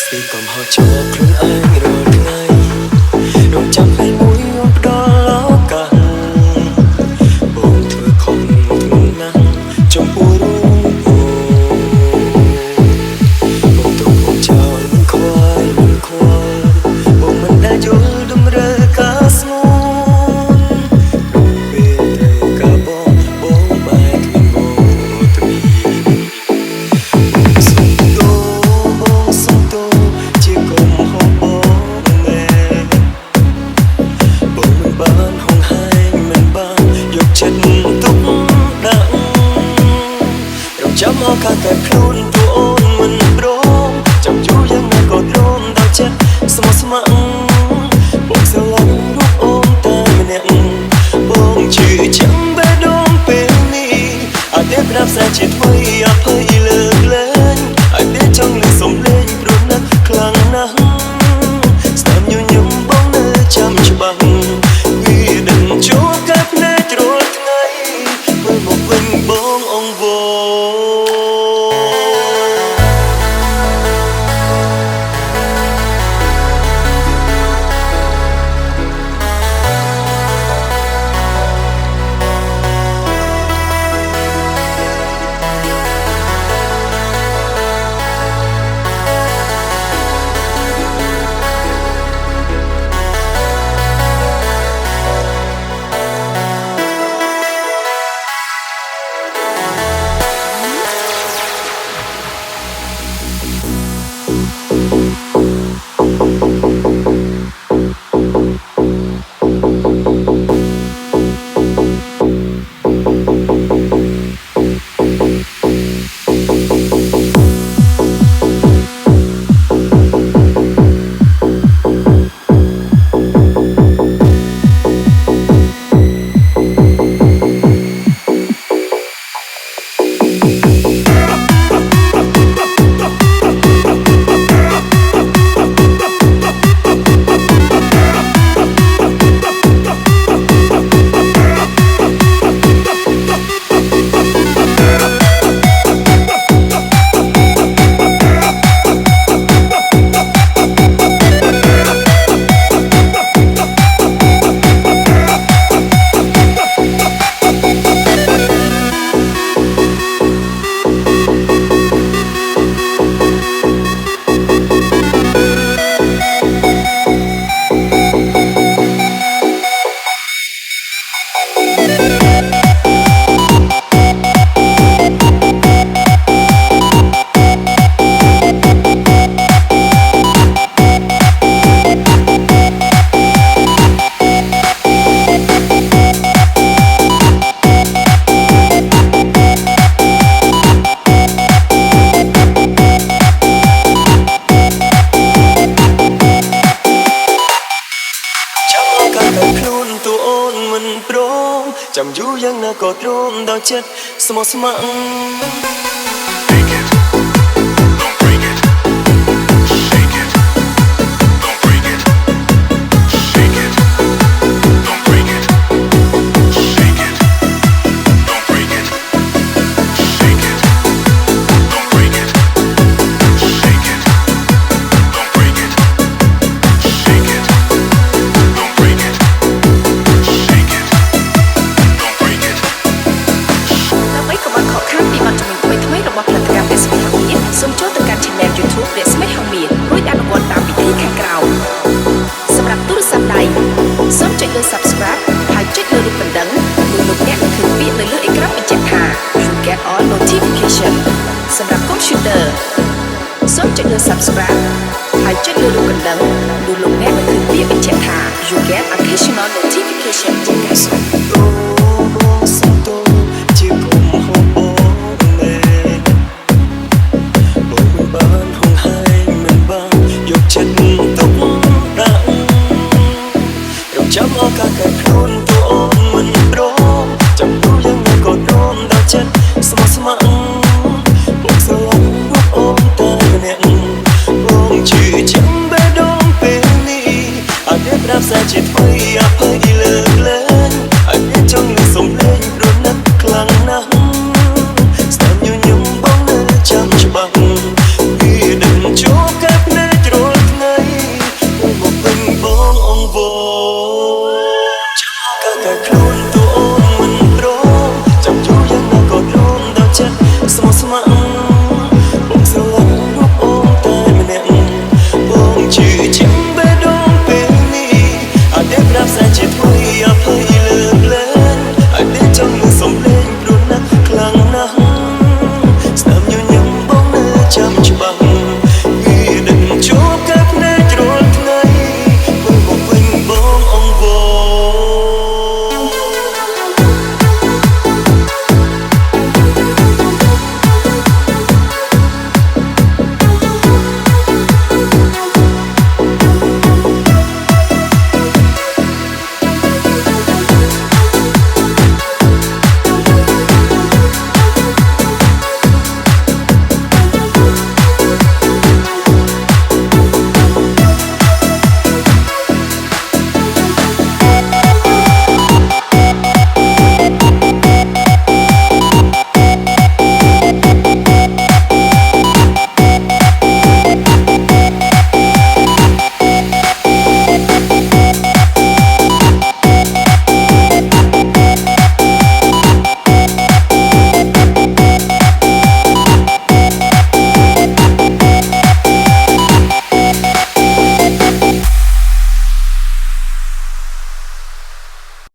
ស្ទីកំហុសចូលខ្លួនឯងរាល់ថ្ងៃរងចាំពេលមួយមកផ្ដល់ឱកាសបងធ្វើខំធ្ងន់ណាស់ចំពោះរូបបងទៅបងចោលមិនខ្វាយមិនខ្វល់បងមិនដែលយល់តម្រូវការស្ងួនពេលត្រូវការបងបែកគ្មានបងទៅមានចាំឱកាសតែខ្លួនព្រោះអូនមិនព្រមចាំយូរយ៉ាងណាក៏ទ្រាំដល់ចិត្តស្មោះស្ម័គ្របងស្រឡាញ់រូបអូនតែម្នាក់បងជឿចាំបេះដូងពេលនេះអាចតែប្រាប់ស្អាតជាថ្មីអភ័យលើកលែងអាចតែចង់លើសំឡេងព្រោះណាស់ខ្លាំងណាស់ស្នាមញញឹមបងនៅចាំច្បាស់វាដឹងជួបកាភ្នែករាល់ថ្ងៃមើលមកវិញបងអង្វរចាំយូរយ៉ាងណាក៏ទ្រាំដល់ចិត្តស្មោះស្ម័គ្រCome on, can't be much nắng đủ lúc nghe mình cứ biết mình chết thà you get occasional notification Santo chỉ cùng hôn mẹ bầu mình ban hồng hai mình ban dục chân tóc nặng rộng chấm ở cả cái khuôn của mình đó chẳng đủ những ngày còn ôm đau chân sớm bỗng giờ lắm lúc ôm tay nẹn bỗng chỉ chẳng bé đông bên đi anh biết đáp ra chỉ thôi phải đi lớn lên anh biết trong lòng sống lên đôi nấc lặng nắng